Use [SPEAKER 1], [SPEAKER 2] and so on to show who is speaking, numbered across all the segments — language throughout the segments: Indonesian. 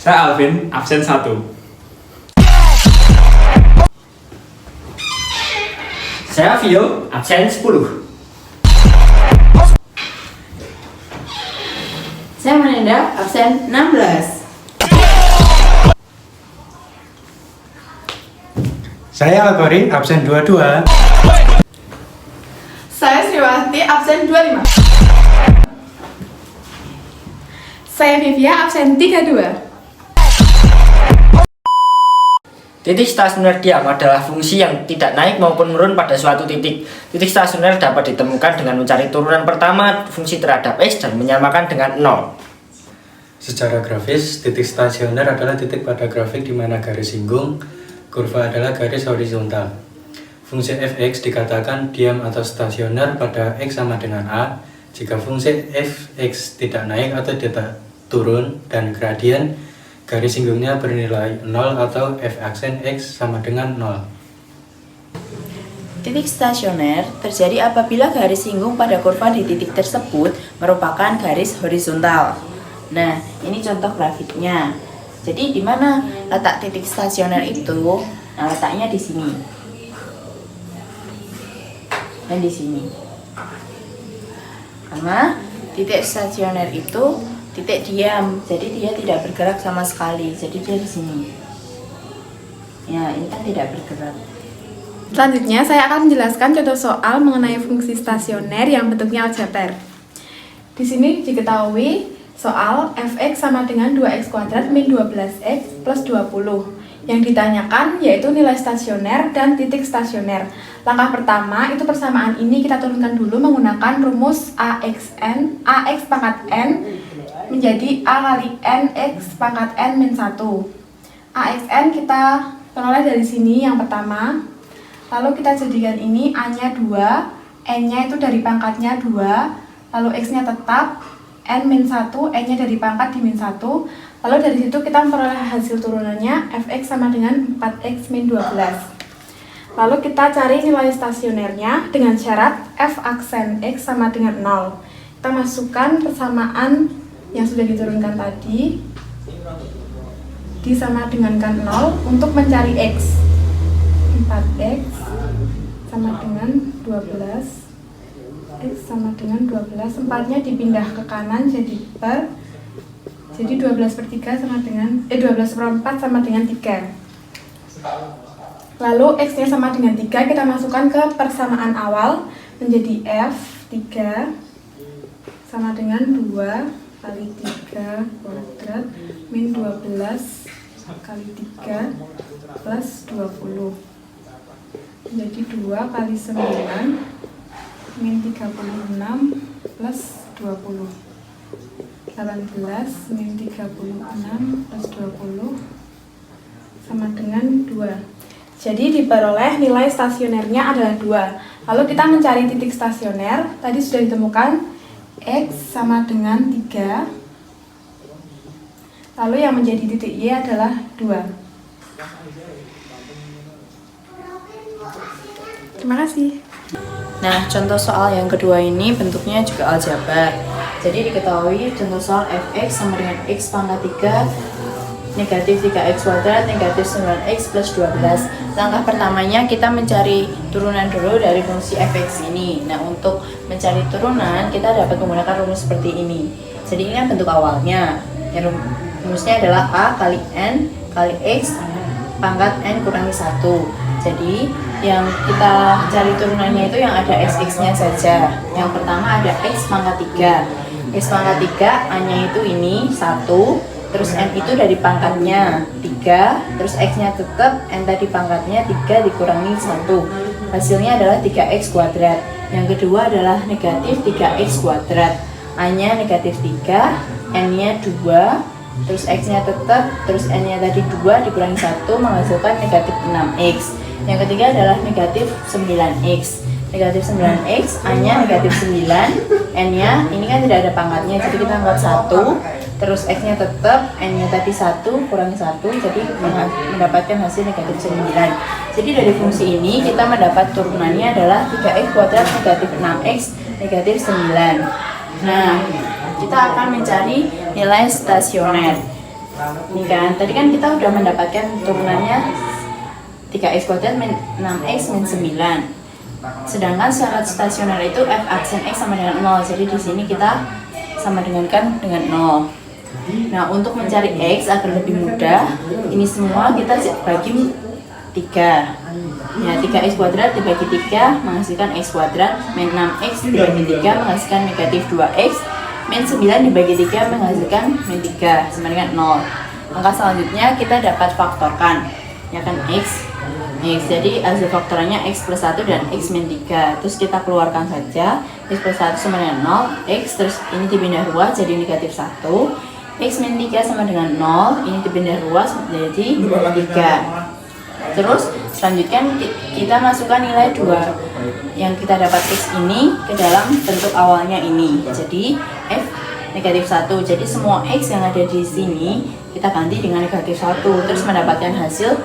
[SPEAKER 1] Saya Alvin, absen 1.
[SPEAKER 2] Saya Vio, absen 10.
[SPEAKER 3] Saya Manenda, absen 16.
[SPEAKER 4] Saya Algori, absen 22.
[SPEAKER 5] Saya Sriwati, absen 25. Saya Vivia, absen 32.
[SPEAKER 2] Titik stasioner diam adalah fungsi yang tidak naik maupun menurun pada suatu titik. Titik stasioner dapat ditemukan dengan mencari turunan pertama fungsi terhadap X dan menyamakan dengan 0.
[SPEAKER 4] Secara grafis, titik stasioner adalah titik pada grafik di mana garis singgung, kurva adalah garis horizontal. Fungsi fx dikatakan diam atau stasioner pada x sama dengan a jika fungsi fx tidak naik atau tidak turun dan gradien garis singgungnya bernilai 0 atau f aksen x sama dengan 0.
[SPEAKER 3] Titik stasioner terjadi apabila garis singgung pada kurva di titik tersebut merupakan garis horizontal. Nah, ini contoh grafiknya. Jadi di mana letak titik stasioner itu? Nah, letaknya di sini. Dan di sini. Karena titik stasioner itu titik diam, jadi dia tidak bergerak sama sekali. Jadi dia di sini. Ya, ini kan tidak bergerak.
[SPEAKER 5] Selanjutnya, saya akan menjelaskan contoh soal mengenai fungsi stasioner yang bentuknya aljabar. Di sini diketahui soal fx sama dengan 2x kuadrat min 12x plus 20. Yang ditanyakan yaitu nilai stasioner dan titik stasioner. Langkah pertama itu persamaan ini kita turunkan dulu menggunakan rumus ax pangkat n menjadi a kali n x pangkat n min 1. Axn kita peroleh dari sini yang pertama. Lalu kita jadikan ini a-nya 2, n-nya itu dari pangkatnya 2, lalu x-nya tetap n min 1, n-nya dari pangkat di min 1. Lalu dari situ kita memperoleh hasil turunannya fx sama dengan 4x min 12. Lalu kita cari nilai stasionernya dengan syarat f aksen x sama dengan 0. Kita masukkan persamaan yang sudah diturunkan tadi disama dengankan 0 untuk mencari x. 4x sama dengan 12, x sama dengan 12, 4-nya dipindah ke kanan jadi per, jadi 12 per 3 sama dengan 12 per 4 sama dengan 3. Lalu x-nya sama dengan 3, kita masukkan ke persamaan awal menjadi f 3 sama dengan 2 kali 3 kuadrat min 12 kali 3 plus 20. Jadi 2 kali 9 min 36 plus 20. 18 min 36 plus 20 sama dengan 2. Jadi diperoleh nilai stasionernya adalah 2. Lalu kita mencari titik stasioner. Tadi sudah ditemukan x sama dengan 3. Lalu yang menjadi titik y adalah 2. Terima kasih.
[SPEAKER 3] Nah, contoh soal yang kedua ini bentuknya juga aljabar. Jadi diketahui contoh soal fx sama dengan x pangkat 3 negatif 3x kuadrat negatif 9x plus 12. Langkah pertamanya kita mencari turunan dulu dari fungsi fx ini. Nah, untuk mencari turunan kita dapat menggunakan rumus seperti ini. Jadi ini kan bentuk awalnya. Yang rumusnya adalah a kali n kali x pangkat n kurangi 1. Jadi yang kita cari turunannya itu yang ada x-nya saja. Yang pertama ada x pangkat 3. X pangkat 3 a-nya itu ini 1, terus n itu dari pangkatnya 3, terus x-nya tetap, n tadi pangkatnya 3 dikurangi 1. Hasilnya adalah 3x kuadrat. Yang kedua adalah negatif 3x kuadrat. A-nya negatif 3, n-nya 2, terus x-nya tetap, terus n-nya tadi 2 dikurangi 1 menghasilkan negatif 6x. Yang ketiga adalah negatif 9x. Negatif 9x, a-nya negatif 9, n-nya ini kan tidak ada pangkatnya, jadi kita angkat 1, terus x-nya tetap, n-nya tadi 1 kurangi 1, jadi mendapatkan hasil negatif 9. Jadi dari fungsi ini kita mendapat turunannya adalah 3x kuadrat negatif 6x negatif 9. Nah, kita akan mencari nilai stasioner. Ini kan, tadi kan kita udah mendapatkan turunannya 3x kuadrat min 6x min 9. Sedangkan syarat stasioner itu f aksen x sama dengan 0. Jadi di sini kita sama dengan 0. Nah, untuk mencari x agar lebih mudah, ini semua kita bagi 3. Ya, 3x kuadrat dibagi 3 menghasilkan x kuadrat, min 6x dibagi 3 menghasilkan negatif 2x, min 9 dibagi 3 menghasilkan min 3 sama dengan 0. Langkah selanjutnya kita dapat faktorkan, ya kan, x. Jadi hasil faktorannya x plus 1 dan x min 3. Terus kita keluarkan saja, x plus 1 sama dengan 0, x terus ini dipindah ruas jadi negatif 1, x min 3 sama dengan 0, ini dipindah ruas jadi 3. Terus selanjutnya kita masukkan nilai 2 yang kita dapat x ini ke dalam bentuk awalnya ini. Jadi f negatif 1. Jadi semua x yang ada di sini kita ganti dengan negatif 1. Terus mendapatkan hasil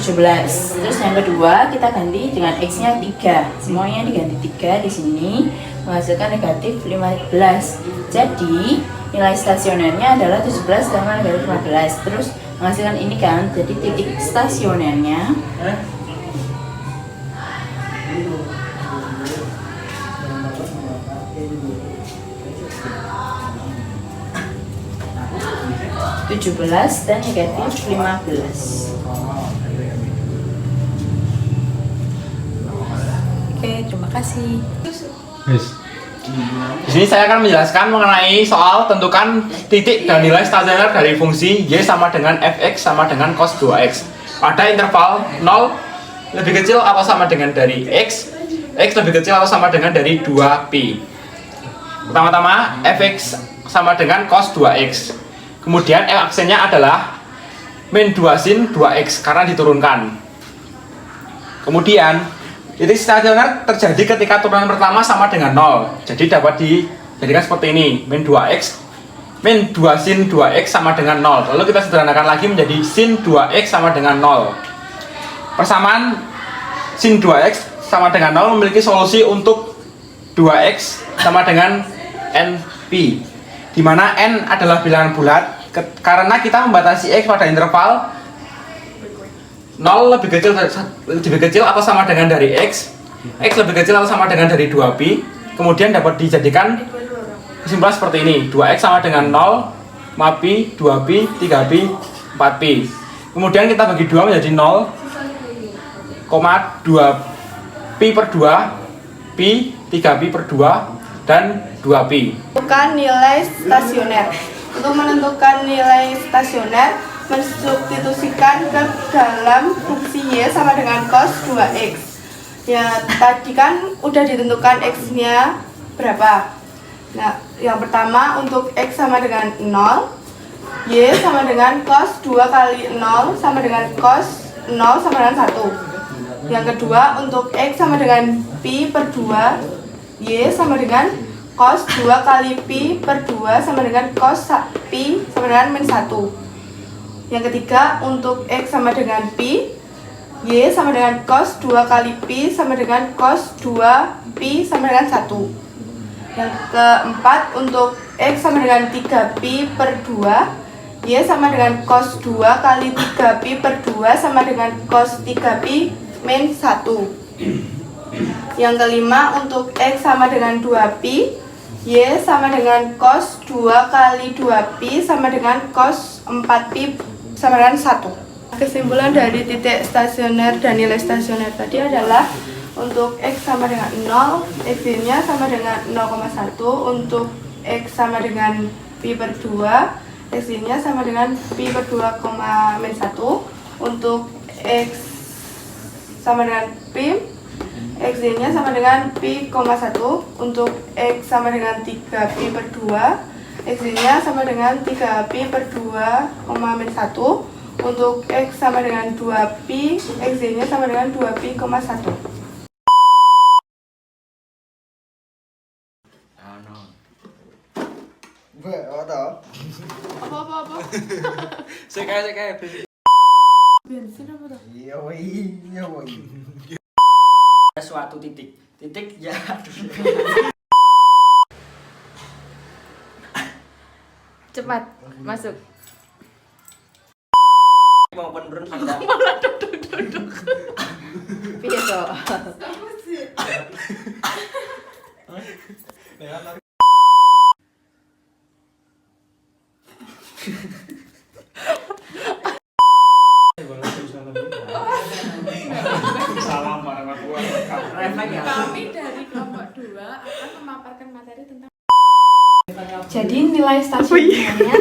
[SPEAKER 3] 17. Terus yang kedua kita ganti dengan x-nya 3. Semuanya diganti 3 di sini menghasilkan negatif 15. Jadi nilai stasionernya adalah 17 sama negatif 15. Terus menghasilkan ini kan, jadi titik stasionernya (17) dan negatif 15. Oke, terima kasih.
[SPEAKER 1] Di sini saya akan menjelaskan mengenai soal tentukan titik dan nilai stasioner dari fungsi y sama dengan fx sama dengan cos 2x pada interval 0 lebih kecil atau sama dengan dari x lebih kecil atau sama dengan dari 2pi. Pertama-tama fx sama dengan cos 2x. Kemudian f aksennya adalah min 2 sin 2x karena diturunkan. Kemudian titik stasioner terjadi ketika turunan pertama sama dengan 0. Jadi dapat dijadikan seperti ini, min 2x min 2 sin 2x sama dengan 0. Lalu kita sederhanakan lagi menjadi sin 2x sama dengan 0. Persamaan sin 2x sama dengan 0 memiliki solusi untuk 2x sama dengan np, di mana n adalah bilangan bulat karena kita membatasi x pada interval 0 lebih kecil atau sama dengan dari x lebih kecil atau sama dengan dari 2pi. Kemudian dapat dijadikan kesimpulan seperti ini, 2x sama dengan 0, 5pi, 2pi, 3pi, 4pi. Kemudian kita bagi 2 menjadi 0, 2pi per 2, pi, 3pi per 2, dan 2pi.
[SPEAKER 5] Menentukan nilai stasioner. Untuk menentukan nilai stasioner, mensubstitusikan ke dalam fungsi y sama dengan cos 2x. Ya, tadi kan udah ditentukan x-nya berapa. Nah, yang pertama untuk x sama dengan 0, y sama dengan cos 2 kali 0 sama dengan cos 0 sama dengan 1. Yang kedua untuk x sama dengan pi per 2, y sama dengan cos 2 kali pi per 2 sama dengan cos pi sama dengan min 1. Yang ketiga untuk x sama dengan pi, y sama dengan cos 2 kali pi sama dengan cos 2 pi sama dengan 1. Yang keempat untuk x sama dengan 3pi per 2, y sama dengan cos 2 kali 3pi per 2 sama dengan cos 3pi min 1. Yang kelima untuk x sama dengan 2pi, y sama dengan cos 2 kali 2pi sama dengan cos 4pi sama dengan 1. Kesimpulan dari titik stasioner dan nilai stasioner tadi adalah untuk x sama dengan 0, x-nya sama dengan 0,1. Untuk x sama dengan pi per 2, x-nya sama dengan pi per 2, min 1. Untuk x sama dengan pi, x-nya sama dengan pi, 1. Untuk x sama dengan 3pi per 2, x-nya sama dengan 3pi per 2, min 1. Untuk x sama dengan 2pi, x-nya sama dengan 2pi, 1. Apa?
[SPEAKER 1] Saya
[SPEAKER 5] Bensin apa tuh?
[SPEAKER 2] Iya, suatu titik ya, aduh.
[SPEAKER 5] Cepat, masuk.
[SPEAKER 2] maupun menurun pada
[SPEAKER 3] Piye to?
[SPEAKER 1] Salam warahmatullahi wabarakatuh.
[SPEAKER 2] Reva ya.
[SPEAKER 5] Kami dari kelompok 2 akan memaparkan materi tentang jadi nilai stasionernya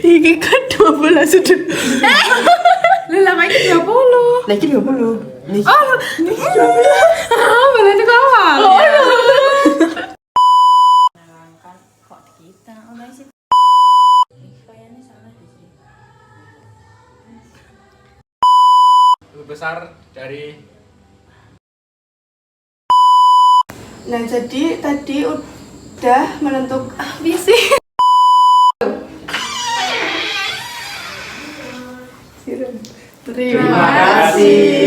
[SPEAKER 3] Iki kan 12 sudah.
[SPEAKER 5] lu lama ini 20
[SPEAKER 3] Lagi 20.
[SPEAKER 5] berarti ke awal
[SPEAKER 3] Kok kita online sih? Kayaknya salah di sini.
[SPEAKER 1] Lebih besar dari
[SPEAKER 5] nah jadi tadi udah menentukan visi
[SPEAKER 3] Terima kasih.